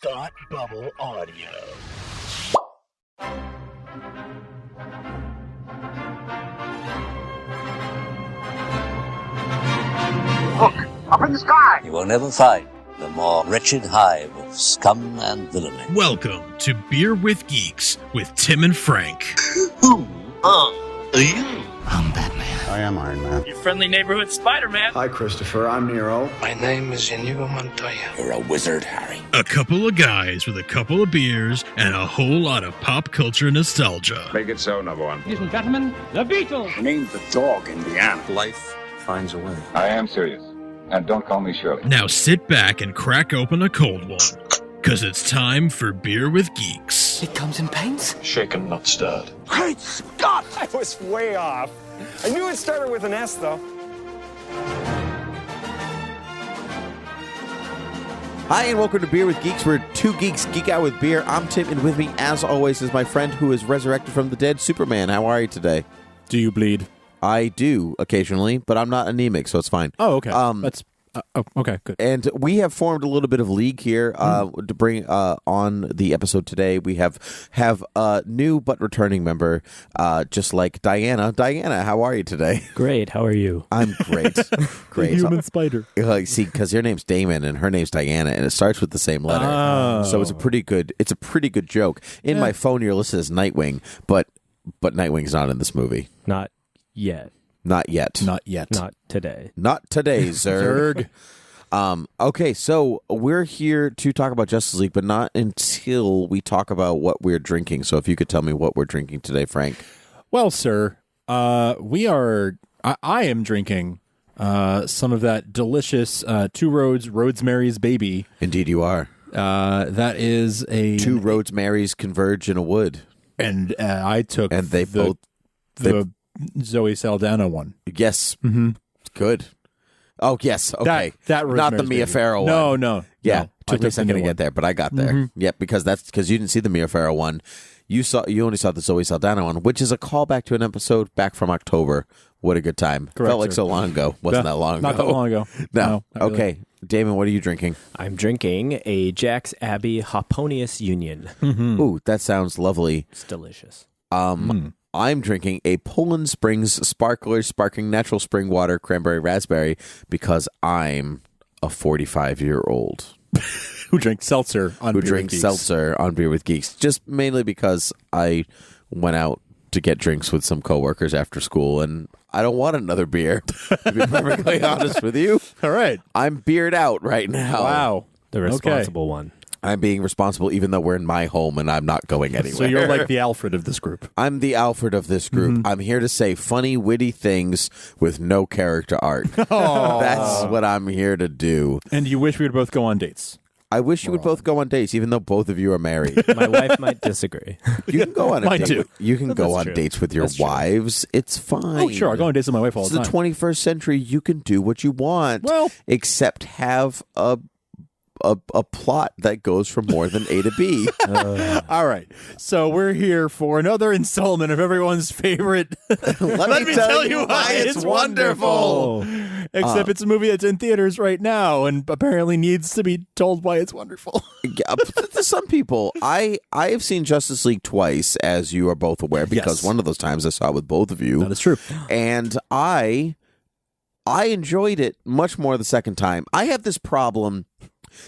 Thought Bubble Audio. Look, up in the sky! You will never find the more wretched hive of scum and villainy. Welcome to Beer with Geeks with Tim and Frank. Who are you? I'm Batman. I am Iron Man. Your friendly neighborhood Spider-Man. Hi, Christopher. I'm Nero. My name is Inigo Montoya. You're a wizard, Harry. A couple of guys with a couple of beers and a whole lot of pop culture nostalgia. Make it so, number one. Ladies and gentlemen, the Beatles. Named the dog Indiana. Life finds a way. I am serious. And don't call me Shirley. Now sit back and crack open a cold one, because it's time for Beer with Geeks. It comes in pints? Shaken, not stirred. Great Scott! I was way off. I knew it started with an S, though. Hi, and welcome to Beer with Geeks, where two geeks geek out with beer. I'm Tim, and with me, as always, is my friend who is resurrected from the dead, Superman. How are you today? Do you bleed? I do, occasionally, but I'm not anemic, so it's fine. Oh, okay. Okay, good. And we have formed a little bit of league here to bring on the episode today. We have a new but returning member, just like Diana. Diana, how are you today? Great. How are you? I'm great. Great. Human spider. See, because your name's Damon and her name's Diana, and it starts with the same letter. Oh. So it's a pretty good joke. In my phone, you're listed as Nightwing, but Nightwing's not in this movie. Not yet. Not yet. Not yet. Not today. Not today, Zerg. Okay, so we're here to talk about Justice League, but not until we talk about what we're drinking. So if you could tell me what we're drinking today, Frank. Well, sir, I am drinking some of that delicious Two Roads Roadsmary's Baby. Indeed you are. That is a... Two Roadsmarys converge in a wood. And I took and they the Zoe Saldana one. Yes. Mm-hmm. Good. Oh, yes. Okay. That not the Mia Farrow one. No. Yeah. Took me a second to get there, but I got there. Mm-hmm. Yep, because you didn't see the Mia Farrow one. You only saw the Zoe Saldana one, which is a callback to an episode back from October. What a good time. Correct, Felt like sir. So long ago. Wasn't that long ago? Not that long ago. No. Not Okay. really. Damon, what are you drinking? I'm drinking a Jack's Abbey Hopponius Union. Mm-hmm. Ooh, that sounds lovely. It's delicious. I'm drinking a Poland Springs sparkling natural spring water cranberry raspberry because I'm a 45-year-old who drinks seltzer on Beer with Geeks. Just mainly because I went out to get drinks with some coworkers after school, and I don't want another beer, to be perfectly honest with you. All right. I'm beered out right now. Wow. The responsible one. I'm being responsible even though we're in my home and I'm not going anywhere. So you're like the Alfred of this group. I'm the Alfred of this group. Mm-hmm. I'm here to say funny, witty things with no character arc. That's what I'm here to do. And you wish we would both go on dates. I wish you would both go on dates, even though both of you are married. My wife might disagree. You can go on a Mine date. too. You can go on true. dates with your wives. It's fine. Oh, sure. I go on dates with my wife all it's the time. It's the 21st century. You can do what you want. Well, except have a plot that goes from more than A to B. All right. So we're here for another installment of everyone's favorite. Let me tell you why it's wonderful. Except it's a movie that's in theaters right now and apparently needs to be told why it's wonderful. To some people, I have seen Justice League twice, as you are both aware, because one of those times I saw it with both of you. That is true. And I enjoyed it much more the second time. I have this problem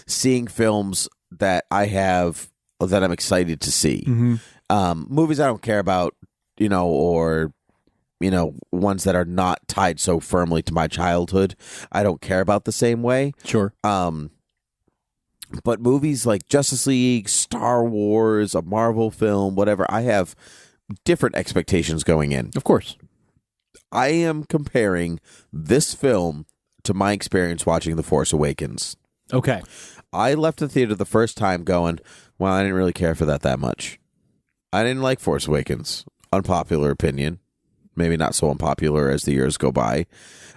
seeing films that I'm excited to see. Mm-hmm. Movies I don't care about, or ones that are not tied so firmly to my childhood, I don't care about the same way. Sure. But movies like Justice League, Star Wars, a Marvel film, whatever, I have different expectations going in. Of course. I am comparing this film to my experience watching The Force Awakens. Okay. I left the theater the first time going, well, I didn't really care for that much. I didn't like Force Awakens. Unpopular opinion. Maybe not so unpopular as the years go by.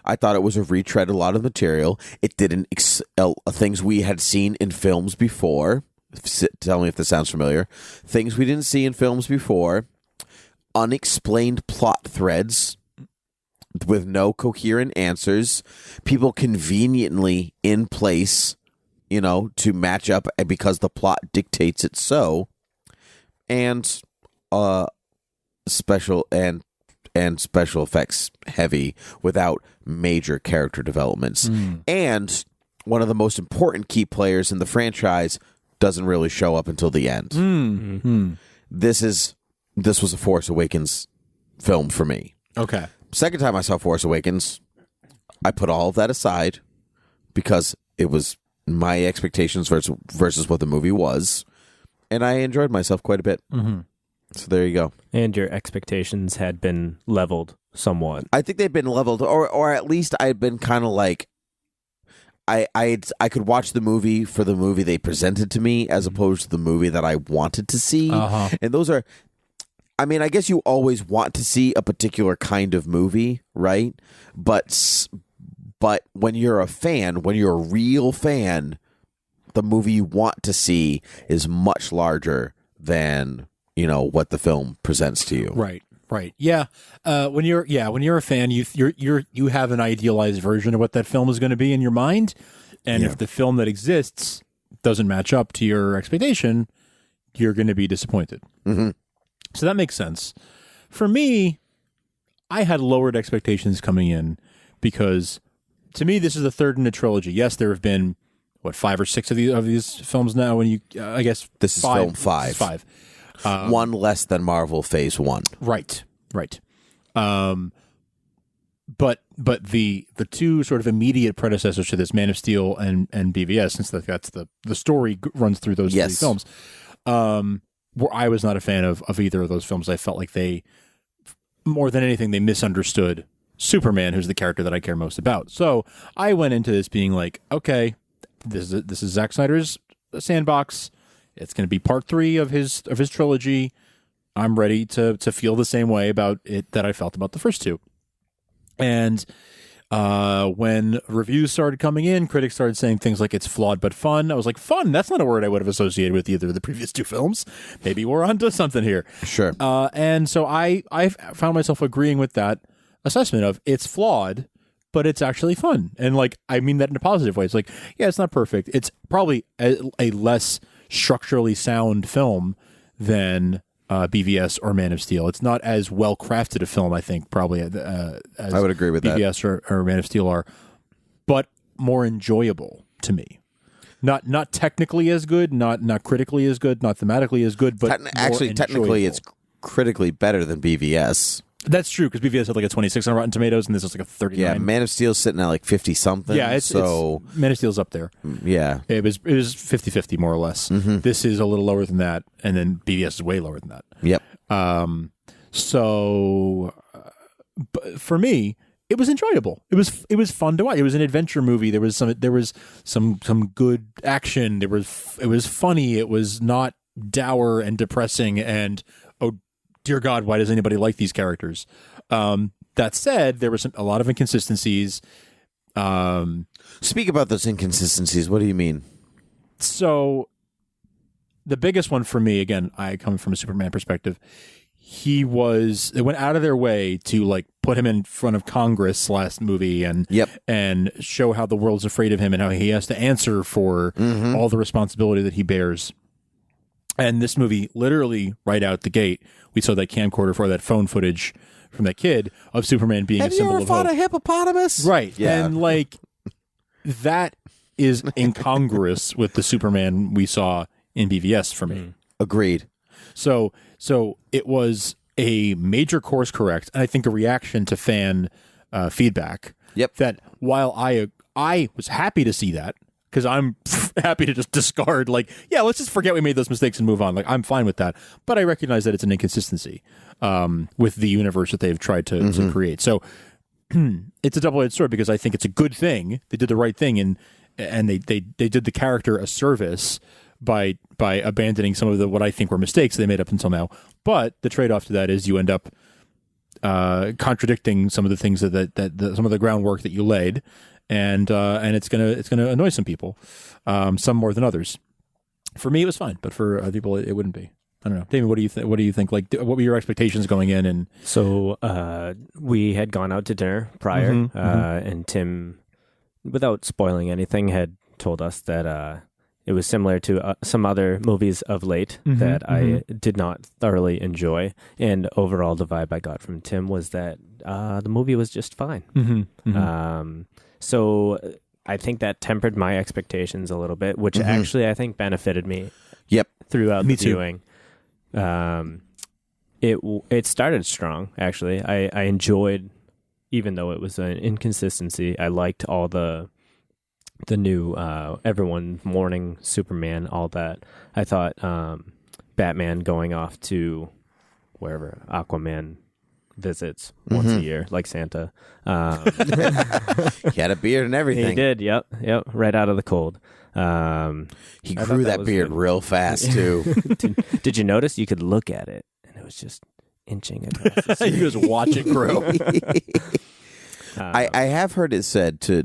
I thought it was a retread of a lot of material. It didn't excel things we had seen in films before. Tell me if this sounds familiar. Things we didn't see in films before. Unexplained plot threads with no coherent answers. People conveniently in place to match up because the plot dictates it so, and special effects heavy without major character developments. And one of the most important key players in the franchise doesn't really show up until the end. This was a Force Awakens film for me. Okay. Second time I saw Force Awakens, I put all of that aside because it was my expectations versus what the movie was, and I enjoyed myself quite a bit. So there you go. And your expectations had been leveled somewhat. I think they've been leveled, or at least I had been kind of like, I could watch the movie for the movie they presented to me as opposed to the movie that I wanted to see. And those are, I mean, I guess you always want to see a particular kind of movie, right? But when you're a fan, when you're a real fan, the movie you want to see is much larger than, what the film presents to you. Right. Yeah. When you're a fan, you have an idealized version of what that film is going to be in your mind, and if the film that exists doesn't match up to your expectation, you're going to be disappointed. So that makes sense. For me, I had lowered expectations coming in because, to me, this is the third in a trilogy. Yes, there have been 5 or 6 of these films now. When I guess this is film 5. This is 5. One less than Marvel Phase 1. Right. But the two sort of immediate predecessors to this, Man of Steel and BVS, since that's the story runs through those 3 films, where I was not a fan of either of those films. I felt like they, more than anything, they misunderstood Superman, who's the character that I care most about. So I went into this being like, okay, this is Zack Snyder's sandbox. It's going to be part 3 of his trilogy. I'm ready to feel the same way about it that I felt about the first 2. And when reviews started coming in, critics started saying things like it's flawed but fun. I was like, fun? That's not a word I would have associated with either of the previous 2 films. Maybe we're onto something here. Sure. And so I found myself agreeing with that assessment of it's flawed, but it's actually fun. And I mean that in a positive way. It's like, yeah, it's not perfect. It's probably a less structurally sound film than BVS or Man of Steel. It's not as well crafted a film, I think, probably as I would agree with BVS that. or Man of Steel are, but more enjoyable to me. Not technically as good, not critically as good, not thematically as good, but technically, it's critically better than BVS. That's true, because BVS had a 26 on Rotten Tomatoes, and this is a 39. Yeah, Man of Steel's sitting at 50-something. Yeah, it's Man of Steel's up there. Yeah. It was 50-50, more or less. This is a little lower than that, and then BVS is way lower than that. Yep. But for me, it was enjoyable. It was fun to watch. It was an adventure movie. There was some good action. It was funny. It was not dour and depressing and, oh dear God, why does anybody like these characters? That said, there were a lot of inconsistencies. Speak about those inconsistencies. What do you mean? So the biggest one for me, again, I come from a Superman perspective. They went out of their way to put him in front of Congress last movie and show how the world's afraid of him and how he has to answer for all the responsibility that he bears. And this movie, literally right out the gate, we saw that camcorder for that phone footage from that kid of Superman being a symbol of hope. Have you ever fought a hippopotamus? Right. Yeah. And that is incongruous with the Superman we saw in BVS for me. Agreed. So it was a major course correct, and I think a reaction to fan feedback. Yep. That while I was happy to see that, because I'm happy to just discard, let's just forget we made those mistakes and move on. I'm fine with that. But I recognize that it's an inconsistency with the universe that they've tried to create. So it's a double-edged sword, because I think it's a good thing. They did the right thing, and they did the character a service by abandoning some of what I think were mistakes they made up until now. But the trade-off to that is you end up contradicting some of the things that some of the groundwork that you laid. And it's gonna annoy some people, some more than others. For me, it was fine, but for other people, it wouldn't be. I don't know, Damon. What do you think? What do you think? What were your expectations going in? And so we had gone out to dinner prior, and Tim, without spoiling anything, had told us that it was similar to some other movies of late that I did not thoroughly enjoy. And overall, the vibe I got from Tim was that the movie was just fine. So I think that tempered my expectations a little bit, which actually I think benefited me. Throughout the viewing. It started strong, actually. I enjoyed, even though it was an inconsistency, I liked all the new everyone mourning Superman, all that. I thought Batman going off to wherever Aquaman visits once a year, like Santa. He had a beard and everything. He did, yep, right out of the cold. He grew that beard real fast, too. Did you notice you could look at it, and it was just inching across the screen? You just watch it grow. I have heard it said, to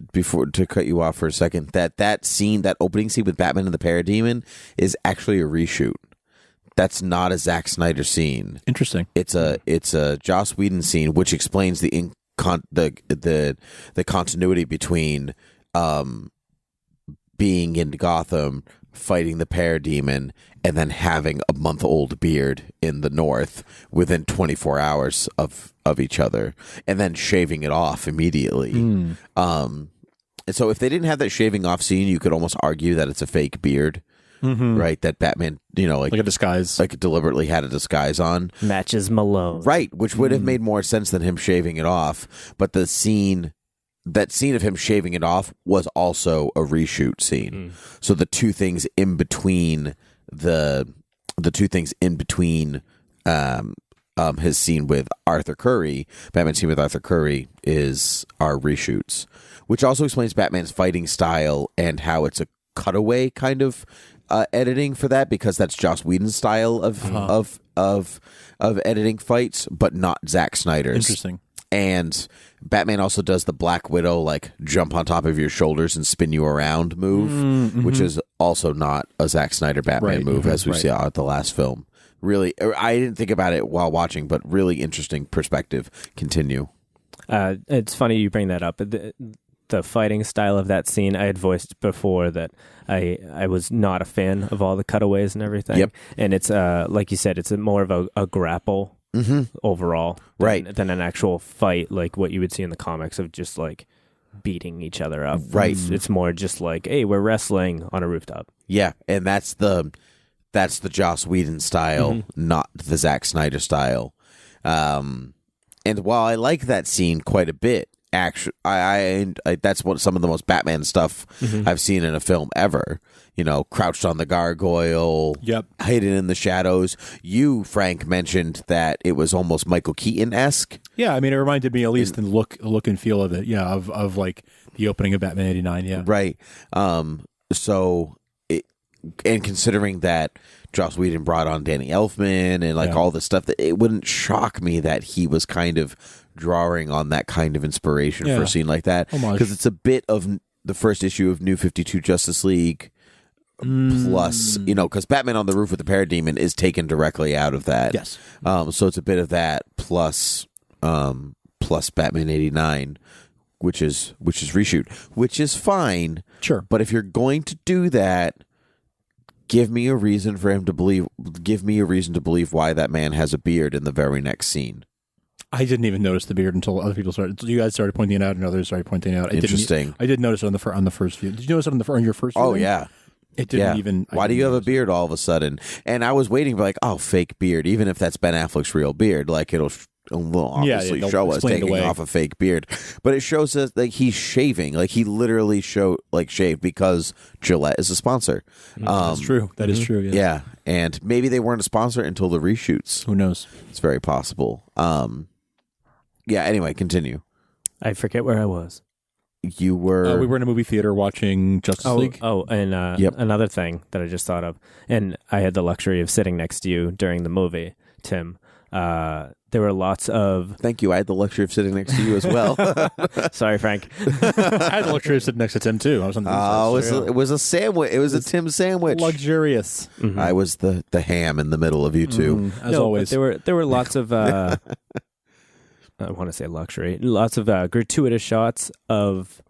cut you off for a second, that scene, that opening scene with Batman and the Parademon is actually a reshoot. That's not a Zack Snyder scene. Interesting. It's a Joss Whedon scene, which explains the continuity between being in Gotham, fighting the Parademon, and then having a month-old beard in the north within 24 hours of each other, and then shaving it off immediately. And so if they didn't have that shaving off scene, you could almost argue that it's a fake beard, right? That Batman, like a disguise, like deliberately had a disguise on. Matches Malone. Right, which would have made more sense than him shaving it off. But that scene of him shaving it off was also a reshoot scene. So the two things in between his scene with Arthur Curry, Batman's scene with Arthur Curry, are reshoots, which also explains Batman's fighting style and how it's a cutaway kind of editing for that, because that's Joss Whedon's style of editing fights, but not Zack Snyder's. Interesting. And Batman also does the Black Widow, like, jump on top of your shoulders and spin you around move, which is also not a Zack Snyder Batman move, as we saw at the last film. Really, I didn't think about it while watching, but really interesting perspective. Continue. It's funny you bring that up. The fighting style of that scene, I had voiced before that I was not a fan of all the cutaways and everything. Yep. And it's, like you said, it's more of a grapple overall than an actual fight, like what you would see in the comics of just like beating each other up. Right. It's more just like, hey, we're wrestling on a rooftop. Yeah, and that's the Joss Whedon style, not the Zack Snyder style. And while I like that scene quite a bit, actually, I that's some of the most Batman stuff I've seen in a film ever. Crouched on the gargoyle, hidden in the shadows. You, Frank, mentioned that it was almost Michael Keaton-esque. Yeah, I mean, it reminded me, at least in the look and feel of it. Yeah, of like the opening of Batman '89. Yeah, right. And considering that Joss Whedon brought on Danny Elfman and all this stuff, that it wouldn't shock me that he was kind of drawing on that kind of inspiration for a scene like that, because it's a bit of the first issue of New 52 Justice League plus, because Batman on the Roof with the Parademon is taken directly out of that. Yes. So it's a bit of that plus Batman '89, which is reshoot, which is fine. Sure. But if you're going to do that, give me a reason for him to believe. Give me a reason to believe why that man has a beard in the very next scene. I didn't even notice the beard until other people started. You guys started pointing it out, and others started pointing it out. Interesting. I did notice it on the first view. Did you notice it on your first view? Oh yeah. It didn't even. Why do you have a beard all of a sudden? And I was waiting for fake beard, even if that's Ben Affleck's real beard. Like it'll obviously show us taking off a fake beard, but it shows us like he's shaving. Like he literally shaved because Gillette is a sponsor. That's true. That is true. Yes. Yeah, and maybe they weren't a sponsor until the reshoots. Who knows? It's very possible. Yeah. Anyway, continue. I forget where I was. You were. We were in a movie theater watching Justice League. Oh, and another thing that I just thought of, and I had the luxury of sitting next to you during the movie, Tim. There were lots of. Thank you. I had the luxury of sitting next to you as well. Sorry, Frank. I had the luxury of sitting next to Tim too. I was on the it was a sandwich. It was a Tim sandwich. Luxurious. I was the ham in the middle of you two. As always. There were lots of. I want to say luxury. Lots of gratuitous shots of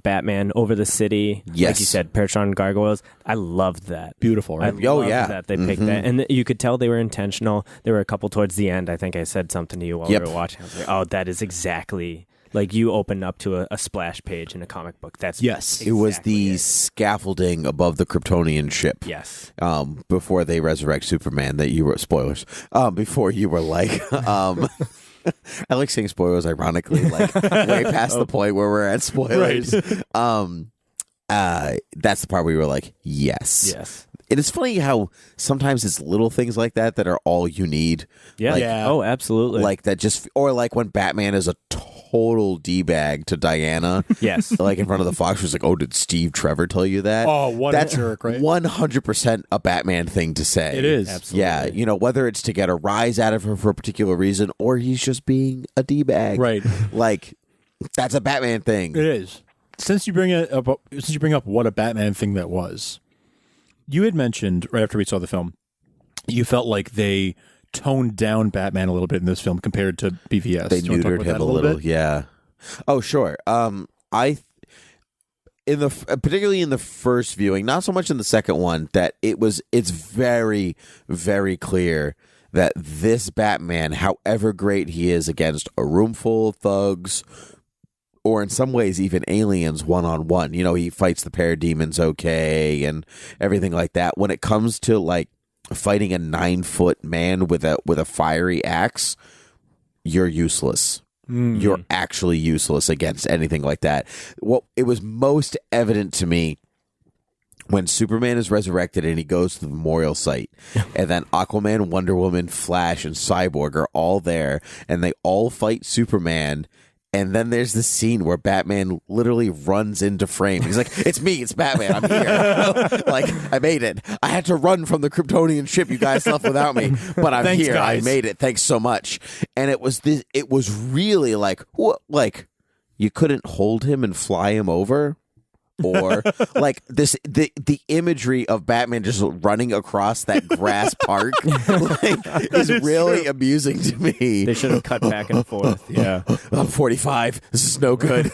Batman over the city. Yes. Like you said, perched on gargoyles. I loved that. Beautiful, right? I loved that they picked that. And you could tell they were intentional. There were a couple towards the end. I think I said something to you while we were watching. I was like, oh, that is exactly... Like you open up to a splash page in a comic book. That's it was the scaffolding above the Kryptonian ship. Yes. Before they resurrect Superman, that you were spoilers. Before you were like, I like saying spoilers ironically, like way past the point where we're at spoilers. Right. That's the part where you were like, yes. It is funny how sometimes it's little things like that that are all you need. Yeah. Like, Oh, absolutely. Like that just, or like when Batman is a total D-bag to Diana. Yes. Like in front of the Fox, was like, oh, did Steve Trevor tell you that? Oh, what That's a jerk, right? 100% a Batman thing to say. It is. Absolutely. Yeah, you know, whether it's to get a rise out of her for a particular reason or he's just being a D-bag. Right. Like, that's a Batman thing. It is. Since you bring up what a Batman thing that was, you had mentioned right after we saw the film, you felt like they toned down Batman a little bit in this film compared to BVS. They neutered him a little, yeah. Oh, sure. Particularly in the first viewing, not so much in the second one, that it's very, very clear that this Batman, however great he is against a room full of thugs, or in some ways even aliens one-on-one, you know, he fights the parademons okay and everything like that. When it comes to like fighting a 9-foot man with a fiery axe, you're useless. You're actually useless against anything like that. Well, it was most evident to me when Superman is resurrected and he goes to the memorial site, and then Aquaman, Wonder Woman, Flash, and Cyborg are all there, and they all fight Superman. And then there's this scene where Batman literally runs into frame. He's like, it's me, it's Batman, I'm here. Like, I made it. I had to run from the Kryptonian ship you guys left without me, but I'm Thanks, here. guys. I made it. Thanks so much. And it was really like, what? Like, you couldn't hold him and fly him over? Or like the imagery of Batman just running across that grass park is really amusing to me. They should have cut back and forth. Yeah. I'm 45. This is no good.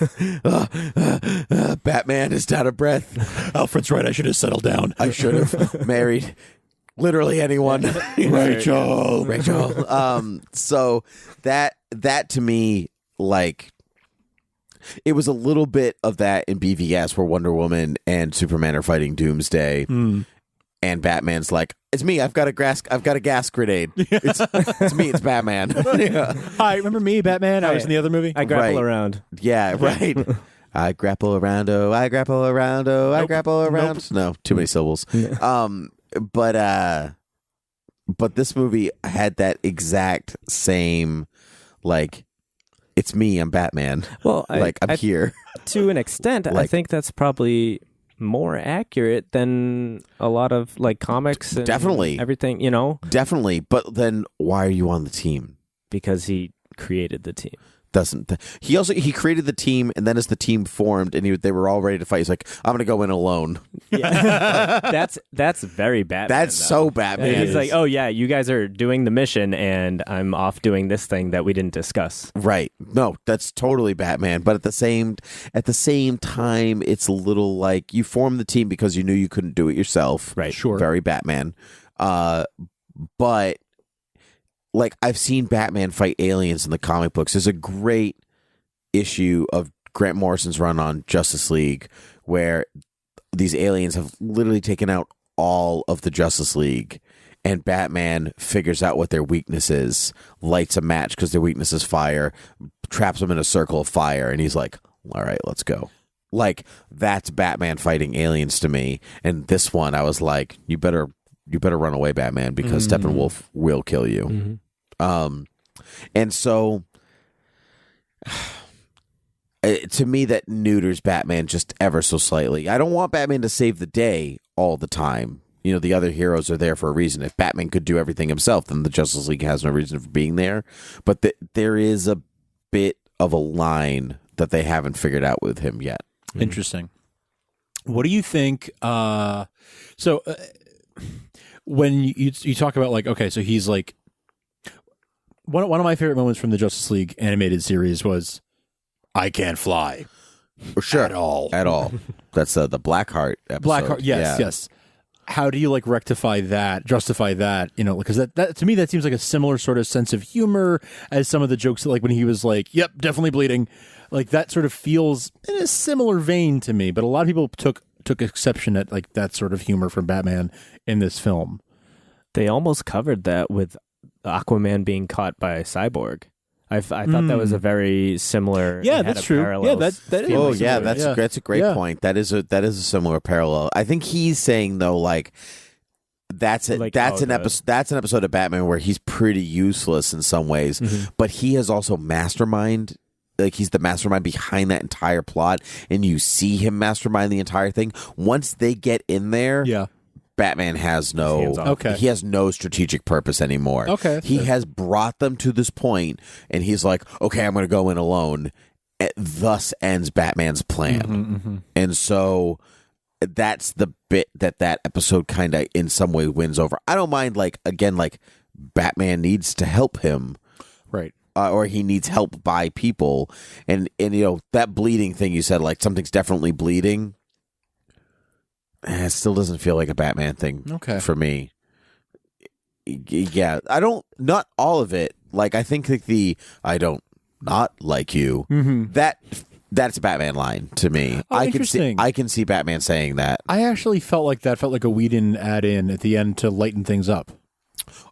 Batman is out of breath. Alfred's right. I should have settled down. I should have married literally anyone. Rachel. So that to me, like, it was a little bit of that in BVS where Wonder Woman and Superman are fighting Doomsday, and Batman's like, "It's me. I've got a gas grenade. It's me. It's Batman." Yeah. Hi, remember me, Batman? I was in the other movie. I grapple around. Yeah, right. I grapple around. Oh, I grapple around. Oh, I grapple around. No, too many syllables. But this movie had that exact same, like, it's me, I'm Batman. Well, I'm here. To an extent, I think that's probably more accurate than a lot of like comics and definitely everything, you know? Definitely. But then why are you on the team? Because he created the team. He created the team, and then as the team formed and they were all ready to fight, he's like, I'm gonna go in alone. Yeah. that's very Batman. That's so Batman. He's like, oh yeah, you guys are doing the mission and I'm off doing this thing that we didn't discuss. Right. No, that's totally Batman. But at the same time, it's a little like you formed the team because you knew you couldn't do it yourself. Right. Sure. Very Batman. But like, I've seen Batman fight aliens in the comic books. There's a great issue of Grant Morrison's run on Justice League where these aliens have literally taken out all of the Justice League, and Batman figures out what their weakness is, lights a match because their weakness is fire, traps them in a circle of fire, and he's like, all right, let's go. Like, that's Batman fighting aliens to me. And this one, I was like, you better run away, Batman, because Steppenwolf will kill you. And so to me, that neuters Batman just ever so slightly. I don't want Batman to save the day all the time. You know, the other heroes are there for a reason. If Batman could do everything himself, then the Justice League has no reason for being there. But there is a bit of a line that they haven't figured out with him yet. Interesting. What do you think? When you talk about, like, okay, so he's like, one of my favorite moments from the Justice League animated series was, I can't fly. Sure. at all. At all. That's the Blackheart episode. Blackheart, yes, Yeah. yes. How do you rectify that, justify that? Because that to me that seems like a similar sort of sense of humor as some of the jokes that, when he was like, "Yep, definitely bleeding," that sort of feels in a similar vein to me. But a lot of people took exception at that sort of humor from Batman in this film. They almost covered that with Aquaman being caught by a cyborg. I thought that was a very similar. Yeah, that's true. Yeah, that is. Oh, yeah, that's a great point. That is a similar parallel. I think he's saying though, that's an episode of Batman where he's pretty useless in some ways, but he has also mastermind. He's the mastermind behind that entire plot, and you see him mastermind the entire thing. Once they get in there, Batman has he has no strategic purpose anymore. He has brought them to this point, and he's like, okay, I'm going to go in alone. Thus ends Batman's plan. And so that's the bit that episode kind of in some way wins over. I don't mind, Batman needs to help him. Right. Or he needs help by people. And that bleeding thing you said, something's definitely bleeding. It still doesn't feel like a Batman thing for me. Yeah, not all of it. I think I don't not like you. That's a Batman line to me. Oh, interesting. I can see Batman saying that. I actually felt like a Whedon add-in at the end to lighten things up.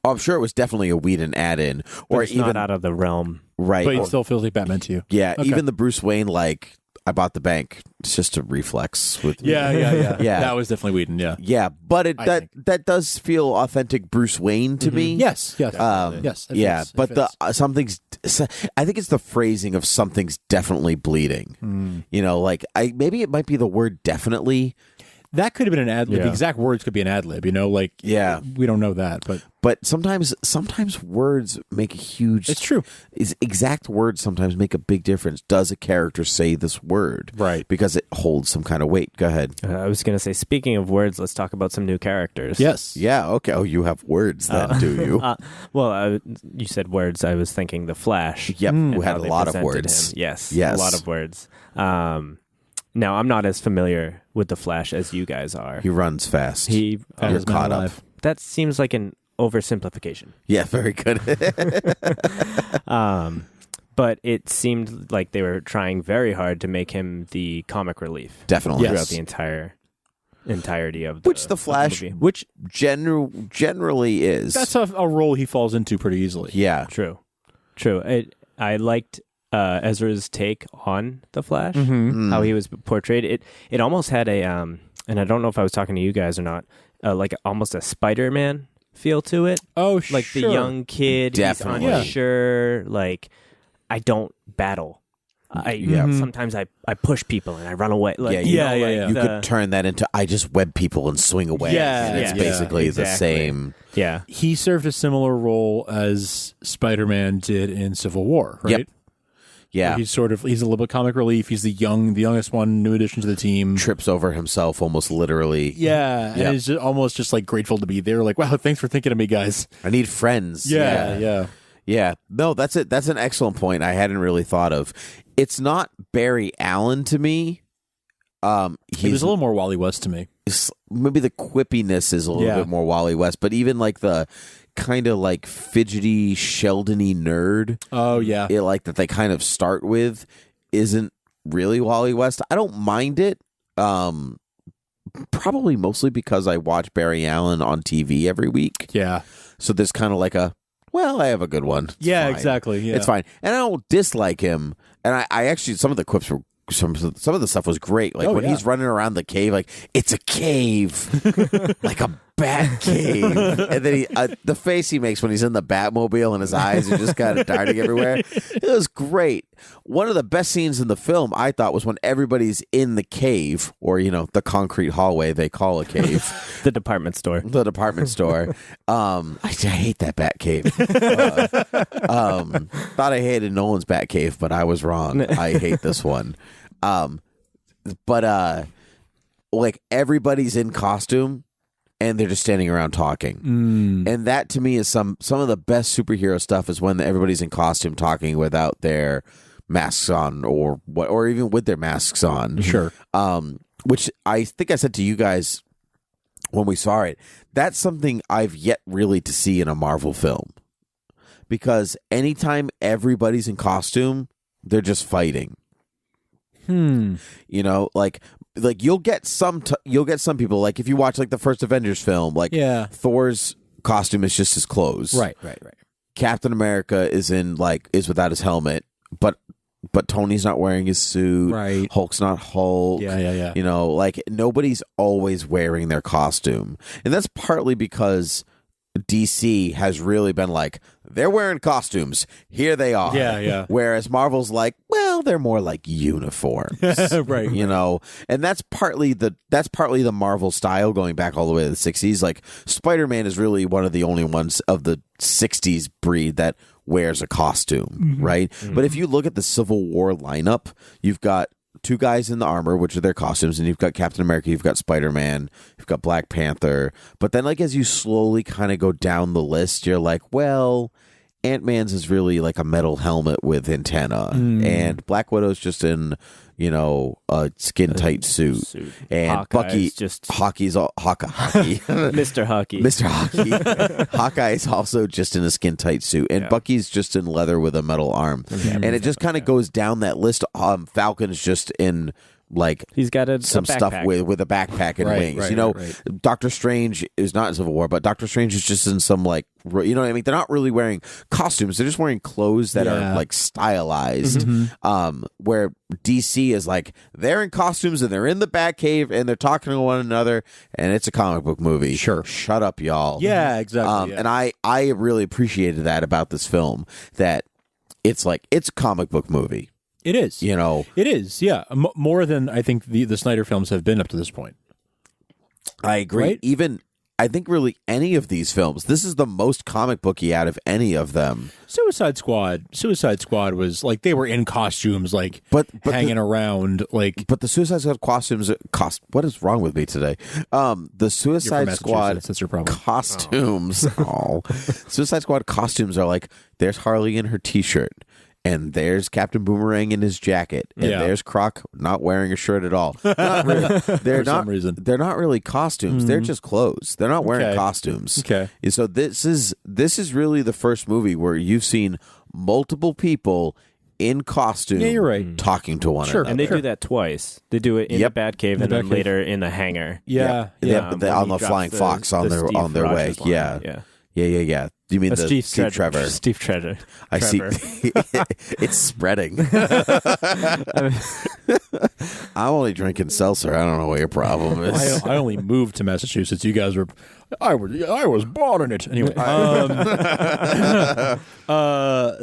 Oh, I'm sure it was definitely a Whedon add-in, or it's even not out of the realm, right? But it still feels like Batman to you. Yeah, even the Bruce Wayne I bought the bank. It's just a reflex with me. Yeah. That was definitely Whedon. Yeah, but that does feel authentic Bruce Wayne to me. Yes. But something's. I think it's the phrasing of something's definitely bleeding. Maybe it might be the word definitely. That could have been an ad lib. Yeah. The exact words could be an ad lib. We don't know that, but sometimes words make a huge. It's true. Exact words sometimes make a big difference. Does a character say this word? Right, because it holds some kind of weight. Go ahead. I was going to say, speaking of words, let's talk about some new characters. Yes. Yeah. Okay. Oh, you have words then, do you? You said words. I was thinking the Flash. Yep. We had a lot of words. Yes. A lot of words. Now, I'm not as familiar with the Flash as you guys are. He runs fast. You're caught up. That seems like an oversimplification. Yeah, very good. But it seemed like they were trying very hard to make him the comic relief. Definitely. Throughout the entirety of the the Flash, movie. which generally is. That's a role he falls into pretty easily. Yeah. True. I liked Ezra's take on the Flash, how he was portrayed. It almost had a and I don't know if I was talking to you guys or not, almost a Spider-Man feel to it. Oh, sure. The young kid, definitely. He's unsure. I don't battle. Sometimes I push people and I run away. You could turn that into I just web people and swing away. Yeah, and it's basically the same. Yeah, he served a similar role as Spider-Man did in Civil War, right? Yep. Yeah, he's a little bit comic relief. He's the youngest one, new addition to the team. Trips over himself almost literally. Yeah, and is almost just grateful to be there. Wow, thanks for thinking of me, guys. I need friends. Yeah. No, that's it. That's an excellent point. I hadn't really thought of. It's not Barry Allen to me. He was a little more Wally West to me. Maybe the quippiness is a little bit more Wally West, but even the kind of fidgety Sheldon-y nerd. Oh yeah, that they kind of start with isn't really Wally West. I don't mind it. Probably mostly because I watch Barry Allen on TV every week. Yeah, so there's kind of I have a good one. It's fine. Exactly. Yeah. It's fine, and I don't dislike him. And I actually some of the clips were. Some of the stuff was great. When he's running around the cave, it's a cave, like a bat cave. And then the face he makes when he's in the Batmobile and his eyes are just kind of darting everywhere. It was great. One of the best scenes in the film, I thought, was when everybody's in the cave, or the concrete hallway they call a cave, the department store. I hate that bat cave. Thought I hated Nolan's bat cave, but I was wrong. I hate this one. But everybody's in costume and they're just standing around talking. And that to me is some of the best superhero stuff is when everybody's in costume talking without their masks on or even with their masks on. Sure. Which I think I said to you guys when we saw it, that's something I've yet really to see in a Marvel film. Because anytime everybody's in costume, they're just fighting. You know, like you'll get some people, like if you watch like the first Avengers film, like Thor's costume is just his clothes. Right. Captain America is without his helmet, but Tony's not wearing his suit. Right. Hulk's not Hulk. Yeah. You know, like nobody's always wearing their costume. And that's partly because DC has really been like, they're wearing costumes. Here they are. Yeah. Whereas Marvel's like, well, they're more like uniforms. Right. You know, and that's partly the Marvel style going back all the way to the 60s. Like Spider-Man is really one of the only ones of the 60s breed that wears a costume, right? But if you look at the Civil War lineup, you've got two guys in the armor, which are their costumes, and you've got Captain America, you've got Spider-Man, you've got Black Panther. But then, like, as you slowly kind of go down the list, you're like, well, Ant-Man's is really like a metal helmet with antenna, and Black Widow's just in, you know, a skin-tight suit. And Hawkeye's Bucky, just hockey. Mr. Hockey. Mr. Hockey. Hawkeye is also just in a skin-tight suit, and Bucky's just in leather with a metal arm. And it just kind of goes down that list. Falcon's just in, like, he's got some stuff with a backpack and wings. You know, Doctor Strange is not in Civil War, but Doctor Strange is just in some, like, you know what I mean? They're not really wearing costumes. They're just wearing clothes that are, like, stylized. Where DC is like, they're in costumes and they're in the Batcave and they're talking to one another, and it's a comic book movie. Sure. Shut up, y'all. Yeah, exactly. And I really appreciated that about this film, that it's like, it's a comic book movie. It is. You know, it is. Yeah, more than I think the Snyder films have been up to this point. I agree. Right? Even I think really any of these films, this is the most comic booky out of any of them. Suicide Squad was like, they were in costumes, like, but hanging around, like. But the Suicide Squad costumes what is wrong with me today? The Suicide Squad that's your problem. Costumes. Suicide Squad costumes are like, there's Harley in her t-shirt. And there's Captain Boomerang in his jacket, and there's Croc not wearing a shirt at all. They're not really costumes. They're just clothes. They're not wearing costumes. Okay. So this is really the first movie where you've seen multiple people in costume. Yeah, you're right. Talking to one another. And they do that twice. They do it in the Batcave and then later in the hangar. On the Flying Fox on their way. Yeah. You mean the Steve Trevor? Steve Trevor. I see. It's spreading. I'm only drinking seltzer. I don't know what your problem is. I only moved to Massachusetts. You guys were. I was born in it anyway.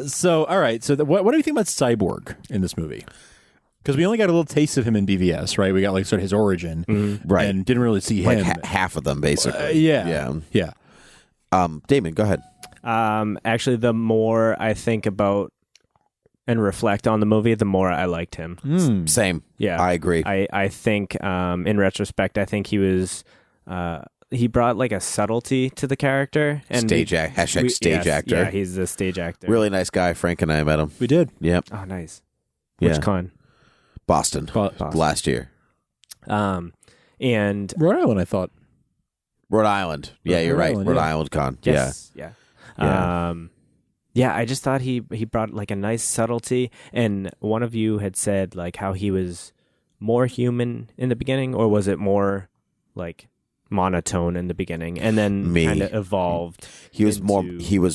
So all right. So what do you think about Cyborg in this movie? Because we only got a little taste of him in BVS, right? We got like sort of his origin, right? And didn't really see like him. Half of them, basically. Yeah. Damon, go ahead. Actually, the more I think about and reflect on the movie, the more I liked him. Same. Yeah, I agree. I think, in retrospect, I think he was. He brought like a subtlety to the character. And stage actor. Yeah, he's a stage actor. Really nice guy. Frank and I met him. We did. Yep. Oh, nice. Which con? Boston. Last year. And Rhode Island, I thought. Rhode Island. Yeah, you're right. Rhode Island con. Yes. Yeah. I just thought he brought like a nice subtlety, and one of you had said like how he was more human in the beginning, or was it more like monotone in the beginning and then kind of evolved? He was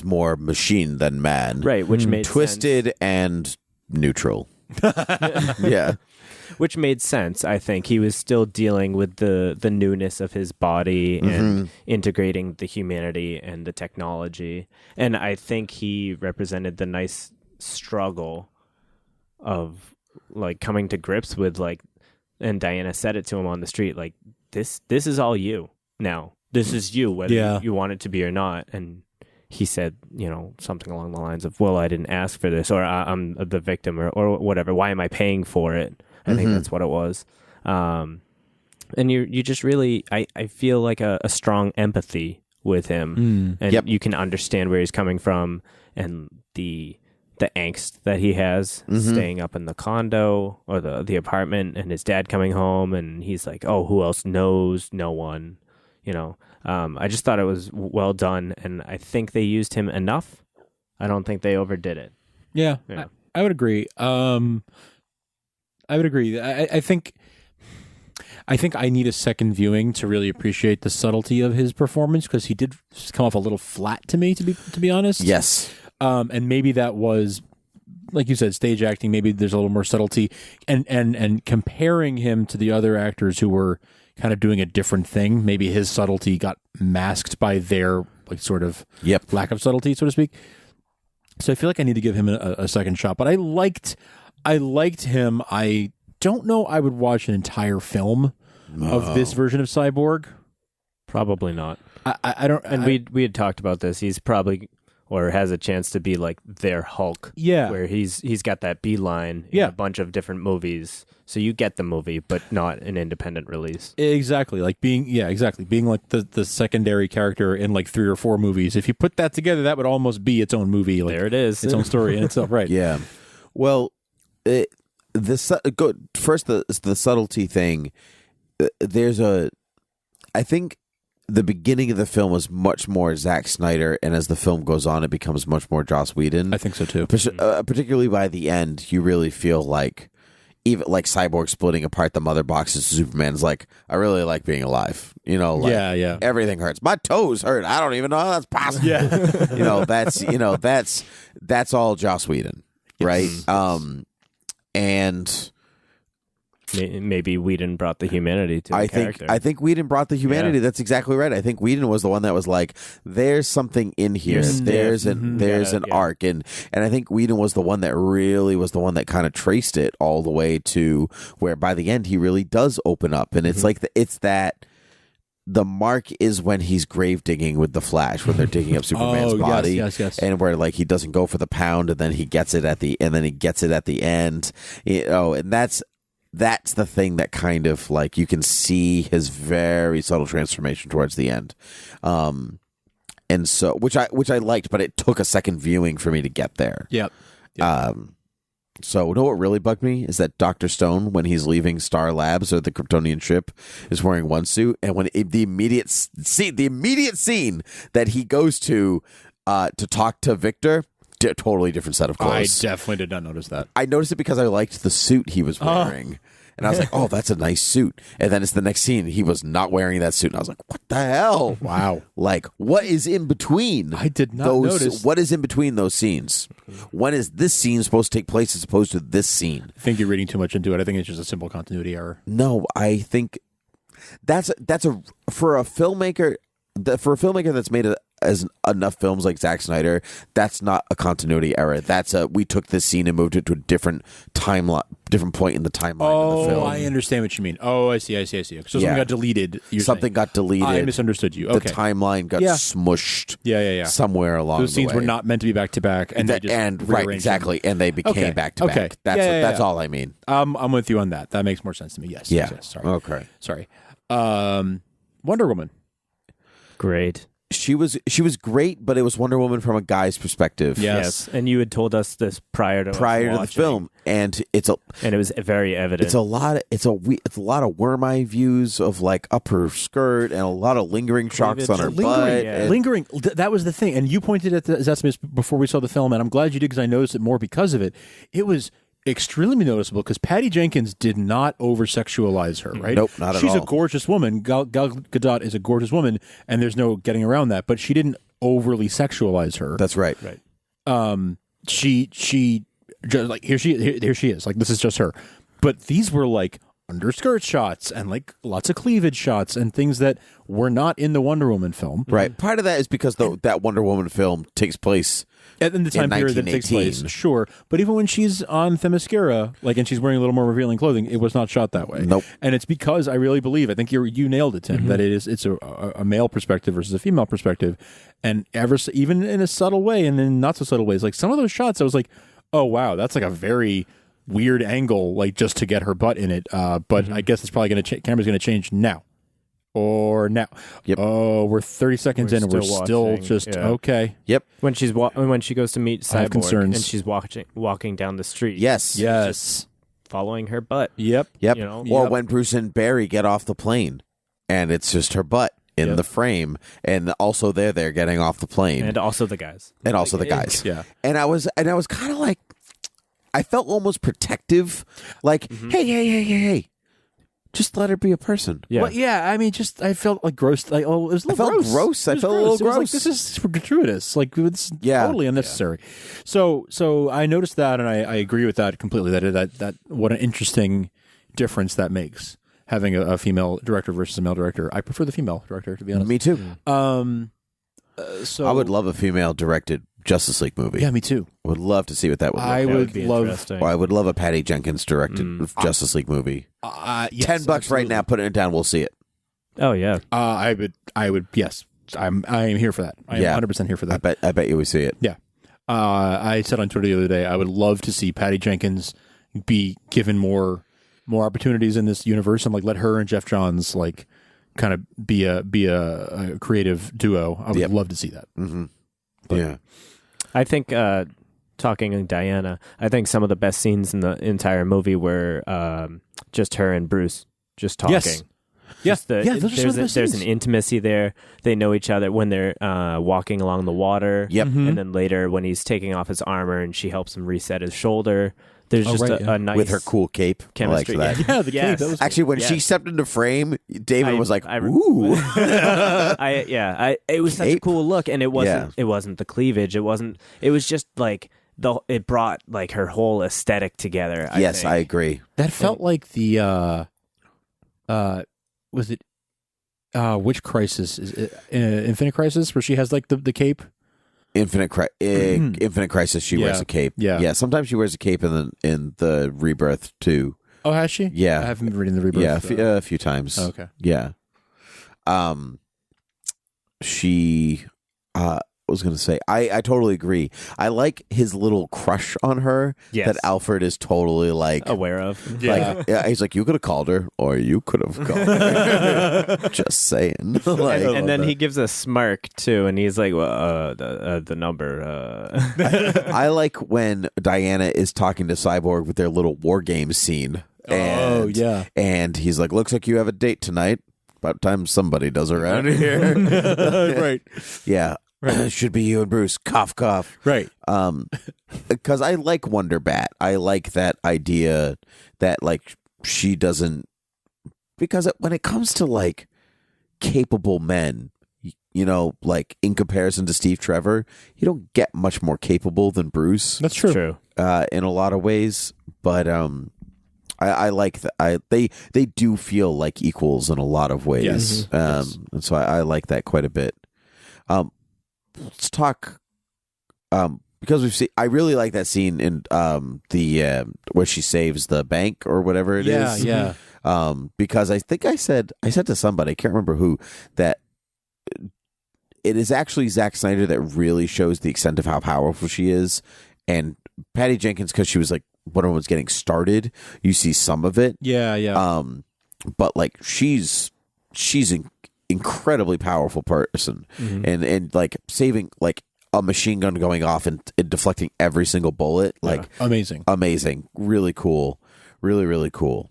more machine than man. Right, which made twisted sense. And neutral. Yeah. Which made sense, I think. He was still dealing with the newness of his body and integrating the humanity and the technology. And I think he represented the nice struggle of like coming to grips with like, and Diana said it to him on the street, like, this is all you now. This is you, whether you want it to be or not. And he said, you know, something along the lines of, well, I didn't ask for this, or I'm the victim, or whatever. Why am I paying for it? I think that's what it was. And you just really, I feel like a strong empathy with him. And you can understand where he's coming from and the angst that he has staying up in the condo or the apartment, and his dad coming home, and he's like, oh, who else knows? No one, I just thought it was well done, and I think they used him enough. I don't think they overdid it. Yeah. I would agree. I think I need a second viewing to really appreciate the subtlety of his performance, because he did come off a little flat to me, to be honest. Yes. And maybe that was, like you said, stage acting. Maybe there's a little more subtlety, and comparing him to the other actors who were kind of doing a different thing. Maybe his subtlety got masked by their sort of lack of subtlety, so to speak. So I feel like I need to give him a second shot. But I liked him. I don't know I would watch an entire film of this version of Cyborg. Probably not. I don't. And we had talked about this. He's probably, or has a chance to be like their Hulk. Yeah. Where he's got that beeline in a bunch of different movies. So you get the movie, but not an independent release. Exactly. Being like the secondary character in like 3 or 4 movies. If you put that together, that would almost be its own movie. There it is. Its own story in itself, right? Yeah. Well, the subtlety thing. I think the beginning of the film was much more Zack Snyder, and as the film goes on, it becomes much more Joss Whedon. I think so too. Particularly by the end, you really feel like, even like Cyborg splitting apart the mother boxes, Superman's like, I really like being alive. Everything hurts. My toes hurt. I don't even know how that's possible. Yeah. That's all Joss Whedon, right? And maybe Whedon brought the humanity to the character. I think Whedon brought the humanity. Yeah. That's exactly right. I think Whedon was the one that was like, there's something in here. There's an arc. And I think Whedon was the one that really was the one that kind of traced it all the way to where by the end he really does open up. And it's like, the mark is when he's grave digging with the Flash, when they're digging up Superman's body. Yes. And where like he doesn't go for the pound, and then he gets it at the end. And that's the thing that kind of like you can see his very subtle transformation towards the end. And so which I liked, but it took a second viewing for me to get there. Yep. So, you know what really bugged me is that Dr. Stone, when he's leaving Star Labs or the Kryptonian ship, is wearing one suit, and when the immediate scene that he goes to talk to Victor, totally different set of clothes. I definitely did not notice that. I noticed it because I liked the suit he was wearing. And I was like, oh, that's a nice suit. And then it's the next scene, he was not wearing that suit. And I was like, what the hell? Wow. Like, what is in between? I did not notice. What is in between those scenes? When is this scene supposed to take place as opposed to this scene? I think you're reading too much into it. I think it's just a simple continuity error. No, I think for a filmmaker that's made enough films like Zack Snyder, that's not a continuity error. We took this scene and moved it to a different point in the timeline of the film. Oh, I understand what you mean. Oh, I see. So something got deleted. Something got deleted. I misunderstood you. Okay. The timeline got smushed. Yeah. Somewhere along the way. Those scenes were not meant to be back to back, and right, exactly, and they became back to back. That's all I mean. I'm with you on that. That makes more sense to me. Yes. Yeah. Yes. Sorry. Wonder Woman. Great. She was great, but it was Wonder Woman from a guy's perspective. Yes. And you had told us this prior to the film, and it was very evident. It's a lot of worm eye views of like upper skirt and a lot of lingering shots on her butt. Yeah. Lingering. That was the thing, and you pointed at this before we saw the film, and I'm glad you did because I noticed it more because of it. It was extremely noticeable because Patty Jenkins did not over-sexualize her, right? Nope, not at all. She's a gorgeous woman. Gal Gadot is a gorgeous woman, and there's no getting around that. But she didn't overly sexualize her. That's right. She just like here she is. Like this is just her. But these were like underskirt shots and like lots of cleavage shots and things that were not in the Wonder Woman film. Right. Part of that is because that Wonder Woman film takes place in the time period that takes place, sure. But even when she's on Themyscira, and she's wearing a little more revealing clothing, it was not shot that way. Nope. And it's because I really believe, I think you nailed it, Tim, that it's a male perspective versus a female perspective, and even in a subtle way, and in not so subtle ways. Like some of those shots, I was like, oh wow, that's like a very weird angle, like just to get her butt in it. But I guess it's probably camera's going to change now. or now? Yep. Oh, we're 30 seconds in and we're still watching. just okay. Yep. When she goes to meet I have Cyborg concerns. and she's walking down the street. Yes. Yes. Following her butt. Yep. Yep. You know? Or Yep. when Bruce and Barry get off the plane, and it's just her butt in the frame, and also they're getting off the plane, And also the guys. and also the guys. Yeah. And I was kind of like, I felt almost protective, like, hey, just let her be a person. Yeah. Well, yeah, I mean, I felt like gross. Like, oh, it was a little I felt gross. I It was felt a little It was like, gross. this is gratuitous. Like, it's totally unnecessary. So I noticed that, and I agree with that completely. That what an interesting difference that makes, having a female director versus a male director. I prefer the female director, to be honest. Me too. So I would love a female directed Justice League movie. Yeah, me too. Would love to see what that would look like. I would be love. interesting. Or I would love a Patty Jenkins directed Justice League movie. Yes, $10 right now. Put it down. We'll see it. Oh, yeah. I would. Yes, I am here for that. I am 100% here for that. I bet you would see it. Yeah. I said on Twitter the other day, I would love to see Patty Jenkins be given more opportunities in this universe, and like let her and Jeff Johns like kind of be a creative duo. I would love to see that. Mm-hmm. But, yeah. I think, talking to Diana, I think some of the best scenes in the entire movie were just her and Bruce just talking. Yes. Those are some of the best there's an scenes. intimacy there. They know each other when they're walking along the water. Yep. And then later when he's taking off his armor and she helps him reset his shoulder. There's just a nice with her cool cape. chemistry. I like that. Yeah, the cape. That was Actually, when she stepped into frame, Damon was like, "Ooh." It was such a Cape? cool look, and it wasn't the cleavage. It was just like it brought like her whole aesthetic together. Yes, think. I agree. That felt like the was it which Crisis is it, Infinite Crisis, where she has like the cape. Infinite Crisis. She wears a cape. Yeah. Sometimes she wears a cape in the Rebirth too. Oh, has she? Yeah. I haven't been reading the Rebirth. Yeah, a few times. Oh, okay. Yeah. She was going to say, I totally agree. I like his little crush on her that Alfred is totally like aware of. Like, he's like, you could have called her, or you could have called her. Just saying. Like, and then he gives a smirk too, and he's like, "Well, the number." I like when Diana is talking to Cyborg with their little war game scene. And, and he's like, "Looks like you have a date tonight. About time somebody does around here." Right. Yeah. Right. It should be you and Bruce. Cough, cough. Right. Because I like Wonder Bat. I like that idea that like she doesn't, because when it comes to like capable men, you know, like in comparison to Steve Trevor, you don't get much more capable than Bruce. That's true. In a lot of ways, but I like that. They do feel like equals in a lot of ways. Yes. And so I like that quite a bit. Let's talk because we've seen. I really like that scene in the where she saves the bank or whatever it is. Yeah. Because I think I said to somebody, I can't remember who, that it is actually Zack Snyder that really shows the extent of how powerful she is, and Patty Jenkins, because she was like when everyone's getting started, you see some of it. Yeah. But like she's incredibly powerful person, and like saving like a machine gun going off and deflecting every single bullet, like amazing, really cool, really cool.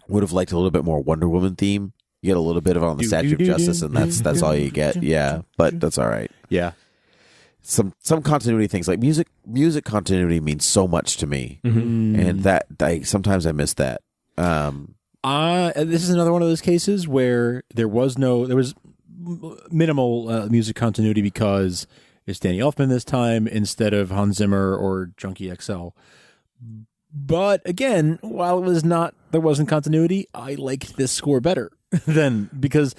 Would have liked a little bit more Wonder Woman theme. You get a little bit of it on the Statue of Justice, and that's all you get. Yeah, but that's all right. Yeah. Some continuity things, like music continuity means so much to me, and that sometimes I miss that. This is another one of those cases where there was minimal music continuity because it's Danny Elfman this time instead of Hans Zimmer or Junkie XL. But again, while there wasn't continuity, I liked this score better than because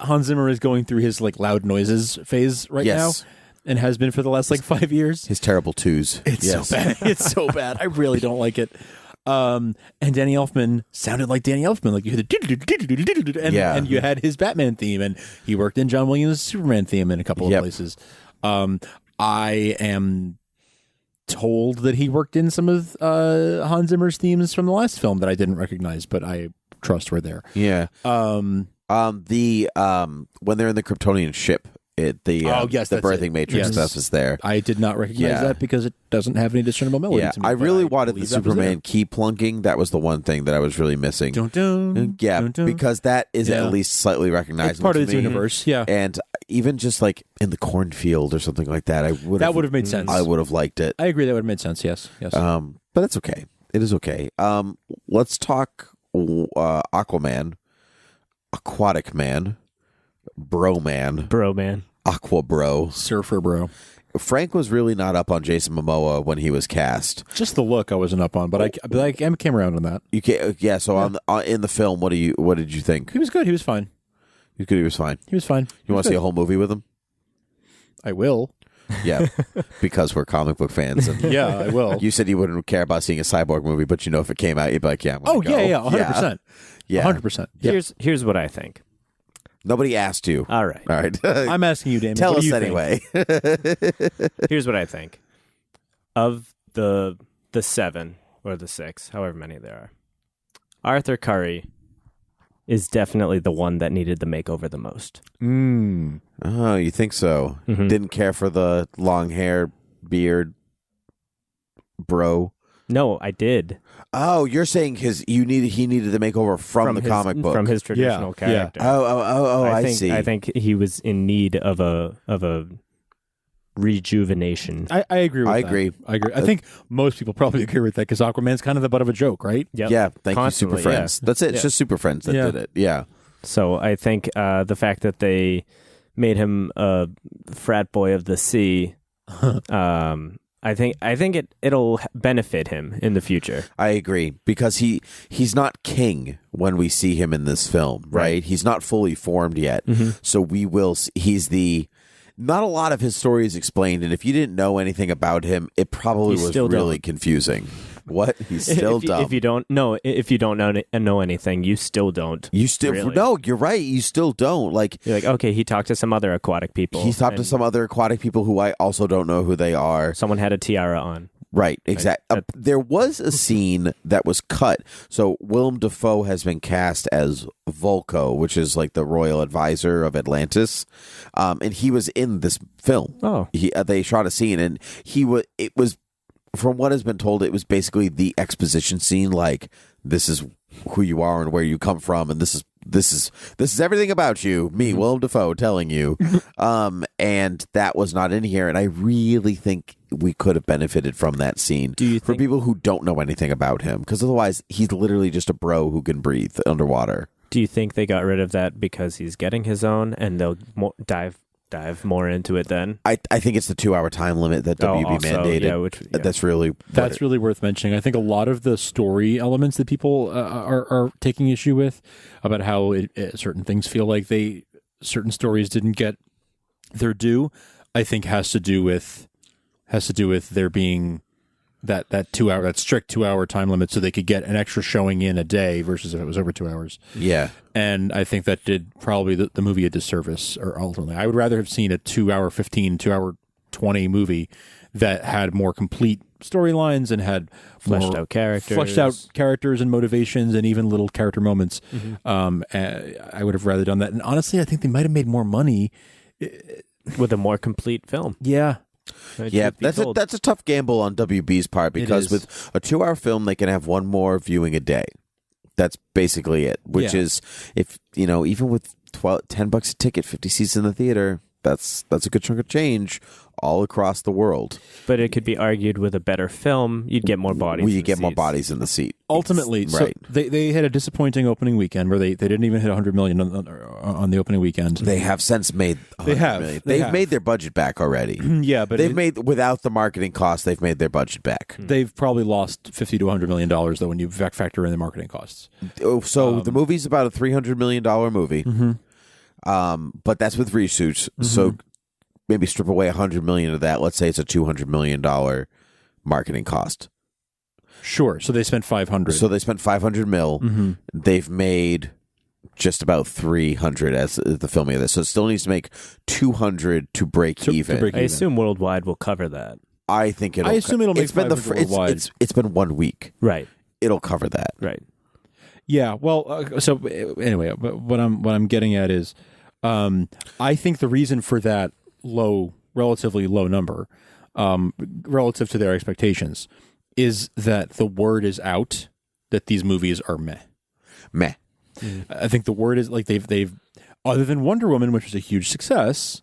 Hans Zimmer is going through his like loud noises phase right now, and has been for the last like 5 years. His terrible twos. It's so bad. It's so bad. I really don't like it. And Danny Elfman sounded like Danny Elfman, like you hear the and you had his Batman theme, and he worked in John Williams' Superman theme in a couple of places. I am told that he worked in some of Hans Zimmer's themes from the last film that I didn't recognize, but I trust were there. Yeah. When they're in the Kryptonian ship, the birthing matrix stuff is there. I did not recognize that because it doesn't have any discernible melody. Yeah, to me, I really wanted the believe that was Superman key plunking. That was the one thing that I was really missing. Because that is at least slightly recognizable. It's part to of its me. universe. Yeah, and even just like in the cornfield or something like that, that would have made sense. I would have liked it. I agree. That would have made sense. Yes. But it's okay. It is okay. Let's talk Aquaman, Aquatic Man. Bro man, Aqua Bro, Surfer Bro. Frank was really not up on Jason Momoa when he was cast. Just the look I wasn't up on, but I came around on that. You can't, yeah. So in the film, what did you think? He was good. He was fine. He was fine. He was fine. You want to see a whole movie with him? I will. Yeah, because we're comic book fans. And yeah, I will. You said you wouldn't care about seeing a Cyborg movie, but if it came out, you'd be like, yeah, I'm gonna go. Yeah, 100%. Yeah, 100%. Here's what I think. Nobody asked you. All right. I'm asking you, Damon. Tell what us do you anyway. Here's what I think. Of the 7 or the 6, however many there are, Arthur Curry is definitely the one that needed the makeover the most. Oh, you think so? Mm-hmm. Didn't care for the long hair, beard, bro. No, I did. Oh, you're saying he needed the makeover from the comic book, from his traditional character. Yeah. Oh, I see. I think he was in need of a rejuvenation. I agree with that. I agree. I think most people probably agree with that because Aquaman's kind of the butt of a joke, right? Yep. Yeah. Thank you, Super Friends. Yeah. That's it. It's just Super Friends that did it. Yeah. So I think the fact that they made him a frat boy of the sea, I think it'll benefit him in the future. I agree because he's not king when we see him in this film, right? He's not fully formed yet, so we will. Not a lot of his story is explained, and if you didn't know anything about him, it probably was really confusing. What? He's still dumb. If you don't know anything, you still don't. No, you're right. You still don't. You're like, okay, he talked to some other aquatic people. He talked to some other aquatic people who I also don't know who they are. Someone had a tiara on. Right, exactly. There was a scene that was cut. So Willem Dafoe has been cast as Volko, which is like the royal advisor of Atlantis, and he was in this film. Oh, they shot a scene, and it was. From what has been told, it was basically the exposition scene. Like, this is who you are and where you come from, and this is everything about you. Me, Willem Dafoe, telling you. And that was not in here, and I really think we could have benefited from that scene. For people who don't know anything about him, because otherwise he's literally just a bro who can breathe underwater. Do you think they got rid of that because he's getting his own, and they'll dive more into it then? I think it's the 2-hour time limit that WB mandated. Yeah, That's really worth mentioning. I think a lot of the story elements that people are taking issue with about how certain things feel like certain stories didn't get their due, I think has to do with there being that strict 2-hour time limit so they could get an extra showing in a day versus if it was over 2 hours. Yeah. And I think that did probably the movie a disservice, or ultimately. I would rather have seen a 2-hour 15, 2-hour 20 movie that had more complete storylines and had fleshed out characters and motivations and even little character moments. I would have rather done that. And honestly, I think they might have made more money with a more complete film. Yeah. Yeah, that's a tough gamble on WB's part because with a 2-hour film, they can have one more viewing a day. That's basically it. Which is, if even with $10 a ticket, 50 seats in the theater, that's a good chunk of change all across the world. But it could be argued with a better film, you'd get more bodies. You get more bodies in the seat. Ultimately, right. So they had a disappointing opening weekend where they didn't even hit 100 million on the opening weekend. They have since made 100 million. They've made their budget back already. Yeah, but they've made, without the marketing costs, they've made their budget back. They've probably lost $50 to $100 million though when you factor in the marketing costs. So the movie's about a $300 million movie. But that's with reshoots. So maybe strip away $100 million of that. Let's say it's a $200 million marketing cost. Sure. So they spent $500. So they spent $500 mil. They've made just about $300 as the filming of this. So it still needs to make $200 to break even. I assume Worldwide will cover that. I think it'll. I assume it'll make $500 worldwide. It's been 1 week. Right. It'll cover that. Right. Yeah. Well, so anyway, but what I'm getting at is, I think the reason for that relatively low number, relative to their expectations, is that the word is out that these movies are meh. I think the word is like they've other than Wonder Woman, which was a huge success,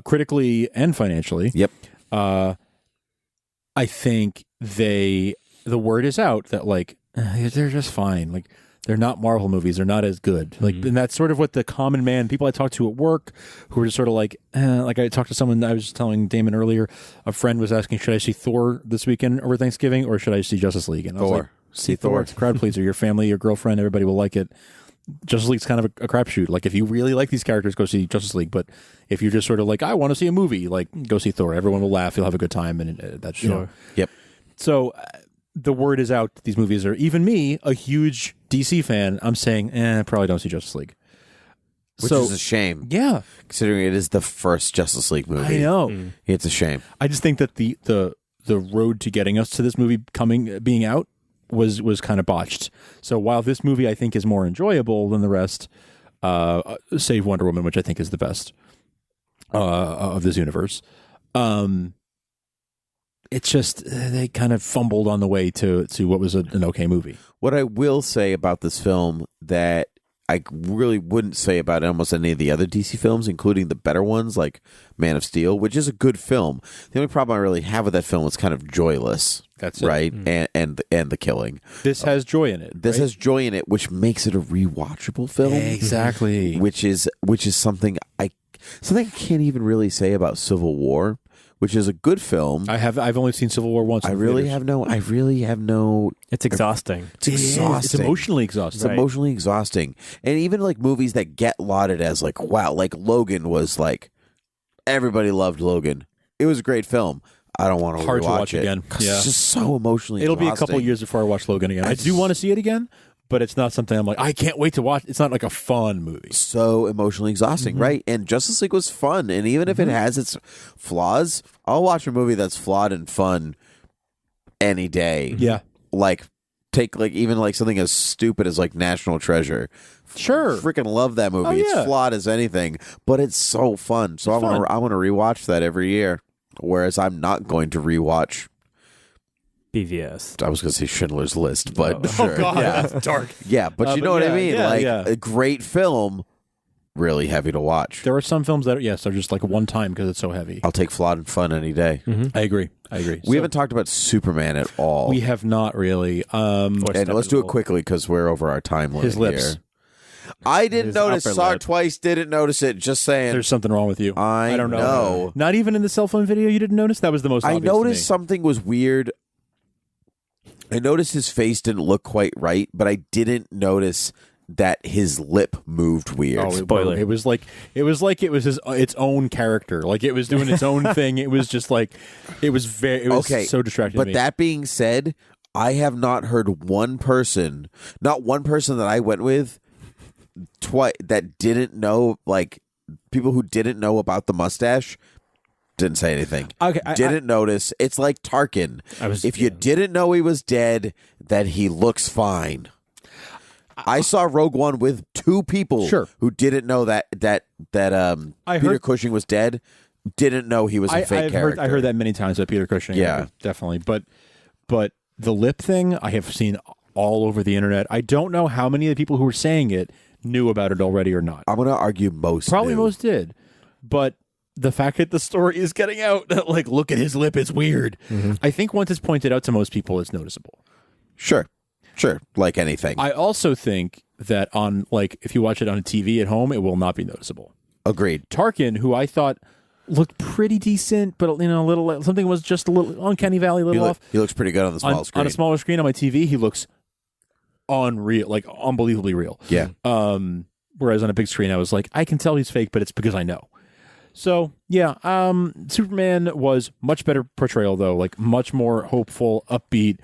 critically and financially. Yep. I think the word is out that like they're just fine. Like they're not Marvel movies. They're not as good. Like, and that's sort of what the common man, people I talk to at work, who are just sort of like I talked to someone. I was just telling Damon earlier. A friend was asking, should I see Thor this weekend over Thanksgiving, or should I see Justice League? And I was like, see Thor. It's a crowd pleaser. Your family, your girlfriend, everybody will like it. Justice League's kind of a crapshoot. Like, if you really like these characters, go see Justice League. But if you're just sort of like, I want to see a movie, like, go see Thor. Everyone will laugh. You'll have a good time. And that's sure. Yep. So the word is out. These movies are, even me, a huge DC fan, I'm saying, probably don't see Justice League. Which is a shame. Yeah. Considering it is the first Justice League movie. I know. It's a shame. I just think that the road to getting us to this movie being out was kind of botched. So while this movie I think is more enjoyable than the rest, save Wonder Woman, which I think is the best of this universe, it's just they kind of fumbled on the way to what was an okay movie. What I will say about this film that I really wouldn't say about almost any of the other DC films, including the better ones like Man of Steel, which is a good film. The only problem I really have with that film is kind of joyless. That's it. Right, and the killing. This has joy in it. This has joy in it, which makes it a rewatchable film. Exactly. Which is something I can't even really say about Civil War, which is a good film. I've only seen Civil War once. I really have no. It's exhausting. It's exhausting. It's emotionally exhausting. It's emotionally exhausting. And even like movies that get lauded as like, wow, like Logan was like, everybody loved Logan. It was a great film. I don't want to hard to rewatch watch it again. Yeah. It's just so emotionally It'll exhausting. be a couple years before I watch Logan again. I do want to see it again, but it's not something I'm like, I can't wait to watch. It's not like a fun movie. So emotionally exhausting, right? And Justice League was fun. And even if it has its flaws, I'll watch a movie that's flawed and fun any day. Yeah. Like, take like even like something as stupid as like National Treasure. Sure. Freaking love that movie. Oh, yeah. It's flawed as anything, but it's so fun. So I want to rewatch that every year. Whereas I'm not going to rewatch BVS. I was going to say Schindler's List, but sure. Oh God, yeah. that's dark. Yeah, but you know what I mean? Yeah, a great film, really heavy to watch. There are some films that are just like one time because it's so heavy. I'll take flawed and fun any day. I agree. We haven't talked about Superman at all. We have not really. And let's do it quickly because we're over our time limit His lips. here. I didn't notice. upper Saw lip. it twice. Didn't notice it. Just saying. There's something wrong with you. I don't know. Not even in the cell phone video you didn't notice? That was the most I obvious noticed to me. something was weird. I noticed his face didn't look quite right, but I didn't notice that his lip moved weird. Oh, Spoiler. It was like it was its own character. Like it was doing its own thing. It was just like it was so distracting. But to me. that being said, I have not heard not one person that I went with that didn't know, like people who didn't know about the mustache didn't say anything. Okay, didn't notice. It's like Tarkin. If you didn't know he was dead, then he looks fine. I saw Rogue One with two people who didn't know that Peter Cushing was dead. Didn't know he was a fake character. I heard that many times about Peter Cushing. Yeah, definitely. But the lip thing, I have seen all over the internet. I don't know how many of the people who were saying it knew about it already or not. I'm going to argue most. Probably knew. most did. But the fact that the story is getting out that, like, look at his lip, it's weird. I think once it's pointed out to most people, it's noticeable. Sure. Like anything. I also think that on, like, if you watch it on a TV at home, it will not be noticeable. Agreed. Tarkin, who I thought looked pretty decent, but, you know, a little, something was just a little uncanny valley, a little off. He looks pretty good on the small screen. On a smaller screen on my TV, he looks unreal, like unbelievably real. Yeah. Whereas on a big screen, I was like, I can tell he's fake, but it's because I know. So yeah, Superman was much better portrayal though, like much more hopeful, upbeat.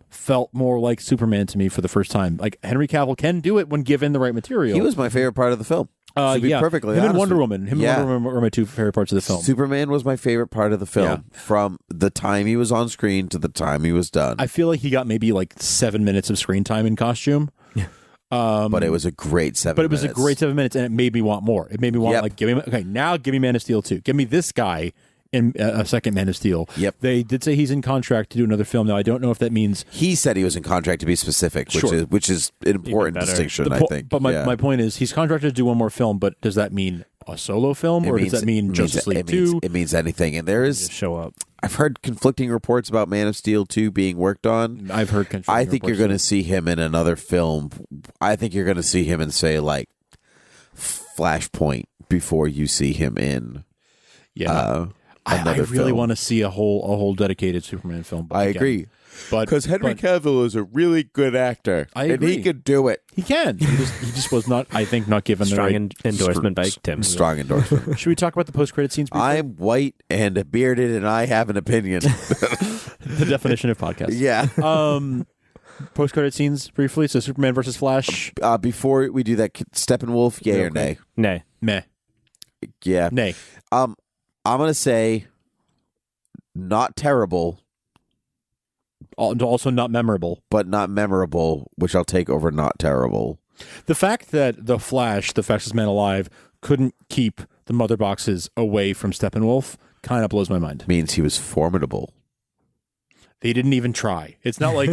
Felt more like Superman to me for the first time. Like Henry Cavill can do it when given the right material. He was my favorite part of the film. To be perfectly honest. And Wonder Woman. Him and Wonder Woman were my two favorite parts of the film. Superman was my favorite part of the film from the time he was on screen to the time he was done. I feel like he got maybe like 7 minutes of screen time in costume. But it was a great 7 minutes. But it was a great 7 minutes, and it made me want more. It made me want like, give me Man of Steel 2. Give me this guy in a second Man of Steel. Yep. They did say he's in contract to do another film. Now I don't know if that means he said he was in contract to be specific, which is an important distinction, I think. But my point is he's contracted to do one more film. But does that mean a solo film, or does that mean Justice League 2? It means anything, and there is show up. I've heard conflicting reports about Man of Steel 2 being worked on. I've heard conflicting I think you're going to see him in another film. I think you're going to see him in, say, like Flashpoint before you see him in. I really want to see a whole dedicated Superman film. I agree. Because Henry Cavill is a really good actor. I agree. And he could do it. He can. He just was not, I think, not given the right endorsement by Tim. Strong endorsement. Should we talk about the post-credit scenes briefly? I'm white and bearded, and I have an opinion. The definition of podcast. Yeah. Post-credit scenes briefly. So Superman versus Flash. Before we do that, Steppenwolf, yay or nay? Nay. Meh. Yeah. Nay. I'm going to say not terrible. Also not memorable. But not memorable, which I'll take over not terrible. The fact that the Flash, the fastest man alive, couldn't keep the mother boxes away from Steppenwolf kind of blows my mind. Means he was formidable. They didn't even try. It's not like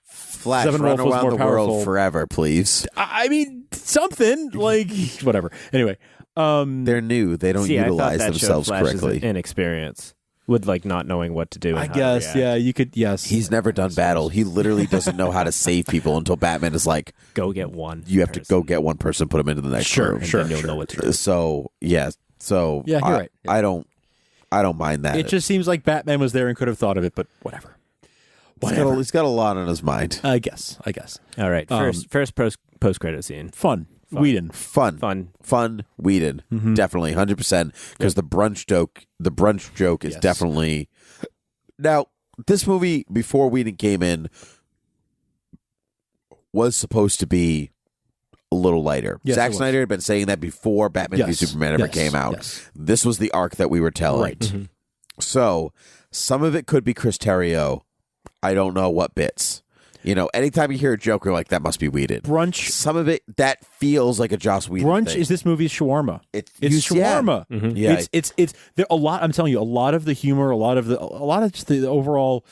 Flash, Steppenwolf run was around more the powerful. world forever, please. I mean, something like whatever. Anyway, they're new. They don't utilize themselves correctly. Inexperience with like not knowing what to do. I guess, yeah, you could. Yes, he's never done battle. He literally doesn't know how to save people until Batman is like, "Go get one." You have to go get one person, put him into the next room. Sure, and then you'll know what to do. So yeah, you're right. I don't mind that. It just seems like Batman was there and could have thought of it, but whatever. He's got a lot on his mind. I guess. All right. First post credit scene. Fun. Whedon. Fun. Whedon. Mm-hmm. Definitely 100%. Because the brunch joke is definitely. Now, this movie before Whedon came in was supposed to be a little lighter. Yes, Zack Snyder had been saying that before Batman v Superman ever came out. Yes. This was the arc that we were telling. Right. Mm-hmm. So some of it could be Chris Terrio. I don't know what bits. You know, anytime you hear a joke, you're like, that must be Whedon. Brunch. Some of it, that feels like a Joss Whedon Brunch thing. is this movie's shawarma. It's shawarma. Yeah. Mm-hmm. Yeah. It's there a lot. I'm telling you, a lot of the humor, a lot of just the overall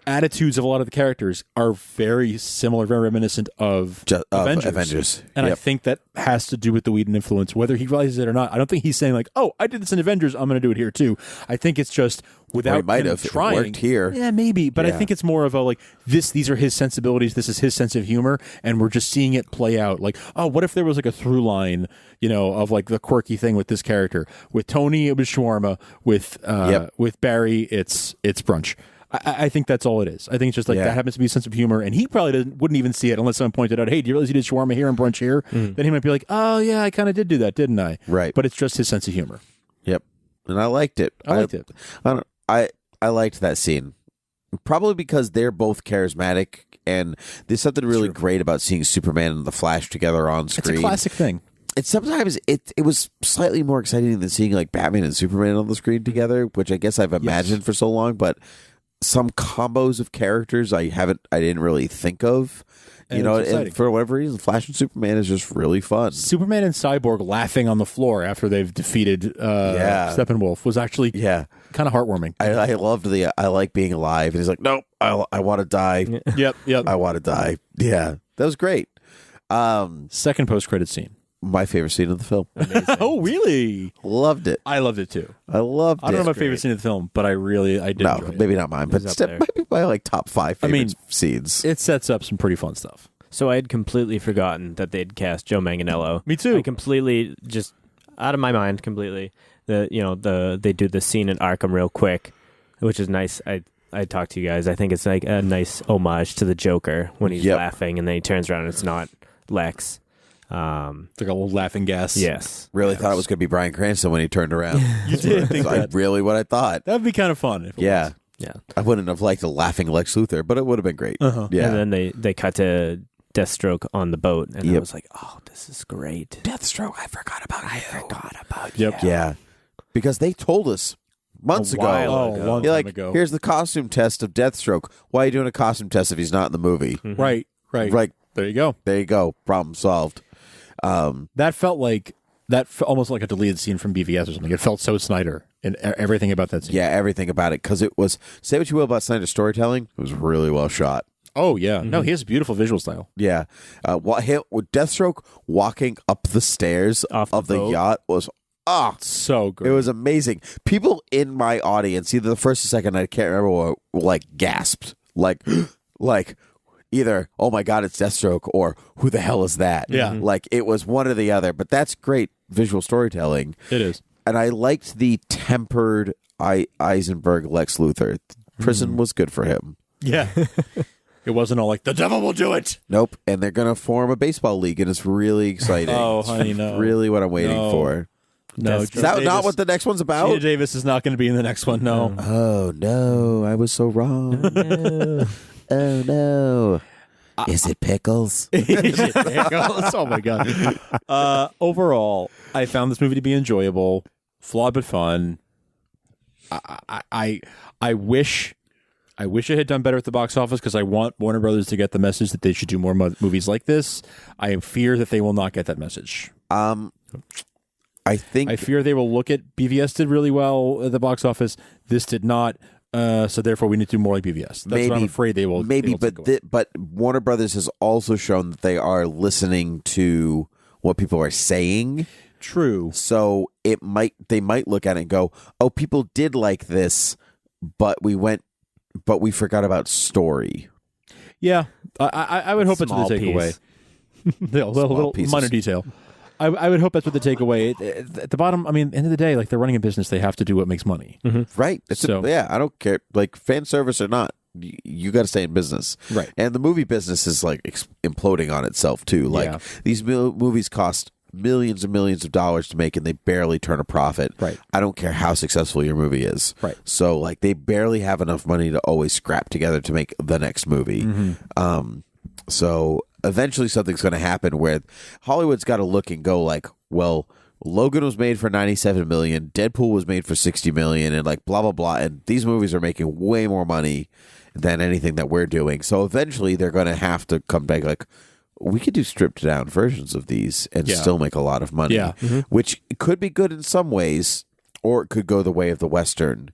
attitudes of a lot of the characters are very similar, very reminiscent of Avengers. And I think that has to do with the Whedon influence, whether he realizes it or not. I don't think he's saying like, "Oh, I did this in Avengers, I'm going to do it here too." I think it's just without trying. It worked here. Yeah, maybe, but I think it's more of a like this. These are his sensibilities. This is his sense of humor, and we're just seeing it play out. Like, oh, what if there was like a through line, of like the quirky thing with this character? With Tony, it was shawarma. With Barry, it's brunch. I think that's all it is. I think it's just like that happens to be a sense of humor, and he probably wouldn't even see it unless someone pointed out, "Hey, do you realize you did shawarma here and brunch here?" Then he might be like, "Oh yeah, I kind of did do that, didn't I?" Right. But it's just his sense of humor. Yep. And I liked it. I liked it. I liked that scene. Probably because they're both charismatic, and there's something really great about seeing Superman and the Flash together on screen. It's a classic thing. And sometimes it was slightly more exciting than seeing like Batman and Superman on the screen together, which I guess I've imagined for so long, but some combos of characters I didn't really think of. And for whatever reason, Flash and Superman is just really fun. Superman and Cyborg laughing on the floor after they've defeated Steppenwolf was actually kind of heartwarming. I loved I like being alive, and he's like, "Nope, I want to die." Yep. I want to die. Yeah, that was great. Second post-credit scene. My favorite scene of the film. Oh, really? Loved it. I loved it too. I loved it. I don't know my favorite scene of the film, but I did. No, enjoy it. maybe not mine, but might be my like top 5 favorite scenes. It sets up some pretty fun stuff. So I had completely forgotten that they'd cast Joe Manganiello. Me too. I completely just out of my mind completely. They do the scene in Arkham real quick, which is nice. I talked to you guys. I think it's like a nice homage to the Joker when he's laughing and then he turns around and it's not Lex. It's like a little laughing gas. Yes. Really thought it was going to be Bryan Cranston when he turned around. You did think that. Really what I thought. That would be kind of fun. If it was. Yeah. I wouldn't have liked a laughing Lex Luthor, but it would have been great. Uh-huh. Yeah. And then they cut to Deathstroke on the boat, and I was like, "Oh, this is great." Deathstroke, I forgot about you. Yep. Yeah. Because they told us months ago. Long You're time like, ago. here's the costume test of Deathstroke. Why are you doing a costume test if he's not in the movie? Right. Right. Like, there you go. There you go. Problem solved. That felt like almost like a deleted scene from BVS or something. It felt so Snyder and everything about that scene. Yeah, everything about it. Because it was, say what you will about Snyder's storytelling, it was really well shot. Oh, yeah. No, he has a beautiful visual style. Yeah. With Deathstroke walking up the stairs of the yacht was so good. It was amazing. People in my audience, either the first or second, I can't remember what, like gasped. Like either, oh my God, it's Deathstroke, or who the hell is that? Yeah. Like it was one or the other. But that's great visual storytelling. It is. And I liked the tempered Eisenberg Lex Luthor. Prison was good for him. Yeah. It wasn't all like, the devil will do it. Nope. And they're going to form a baseball league, and it's really exciting. Oh, honey, no. Really what I'm waiting for. No. Is that not what the next one's about? Gina Davis is not going to be in the next one, no. Oh, no. I was so wrong. Oh, no. Is it Pickles? Is it Pickles? Oh, my God. Overall, I found this movie to be enjoyable, flawed but fun. I wish it had done better at the box office because I want Warner Brothers to get the message that they should do more movies like this. I fear that they will not get that message. I fear they will look at BVS did really well at the box office. This did not. So therefore, we need to do more like BVS. That's what I'm afraid they will. Maybe, but Warner Brothers has also shown that they are listening to what people are saying. True. So they might look at it and go, "Oh, people did like this, but we forgot about story." Yeah, I would hope that's what they take away. The little minor detail. I would hope that's what they take away. At the bottom, I mean, end of the day, like they're running a business, they have to do what makes money. Mm-hmm. Right. I don't care. Like fan service or not, you got to stay in business. Right. And the movie business is like imploding on itself too. Like these movies cost millions and millions of dollars to make, and they barely turn a profit. Right. I don't care how successful your movie is. Right. So like they barely have enough money to always scrap together to make the next movie. Mm-hmm. So eventually something's going to happen where Hollywood's got to look and go like, well, Logan was made for $97 million, Deadpool was made for $60 million, and like blah blah blah, and these movies are making way more money than anything that we're doing. So eventually they're going to have to come back like, we could do stripped down versions of these and still make a lot of money. Yeah. Mm-hmm. Which could be good in some ways, or it could go the way of the Western.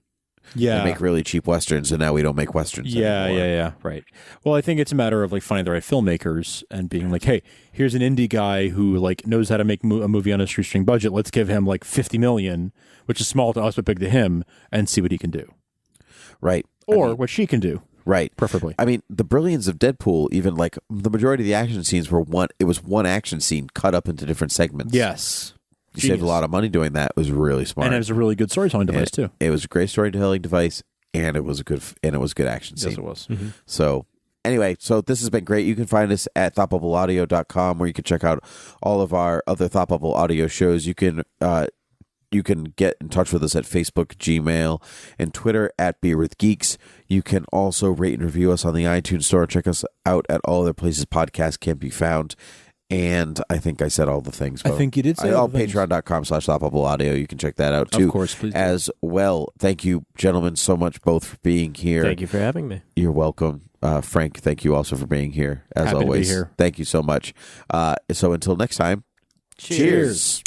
Yeah. And make really cheap Westerns, and now we don't make Westerns anymore. Yeah. Right. Well, I think it's a matter of like finding the right filmmakers and being like, hey, here's an indie guy who like knows how to make a movie on a shoestring budget. Let's give him like $50 million, which is small to us but big to him, and see what he can do. Right. Or what she can do. Right. Preferably. I mean, the brilliance of Deadpool, even like the majority of the action scenes were one action scene cut up into different segments. Yes. You saved a lot of money doing that. It was really smart. And it was a really good storytelling device too. It was a great storytelling device, and it was a good action scene. Yes, it was. Mm-hmm. So anyway, this has been great. You can find us at thoughtbubbleaudio.com, where you can check out all of our other Thought Bubble audio shows. You can get in touch with us at Facebook, Gmail, and Twitter at Beer with Geeks. You can also rate and review us on the iTunes Store. Check us out at all other places podcasts can be found. And I think I said all the things. I think you did say all the things. Patreon.com/thoughtbubbleaudio. You can check that out too. Of course, please. As well. Thank you, gentlemen, so much both for being here. Thank you for having me. You're welcome. Frank, thank you also for being here. As Happy always. to be here. Thank you so much. So until next time, cheers.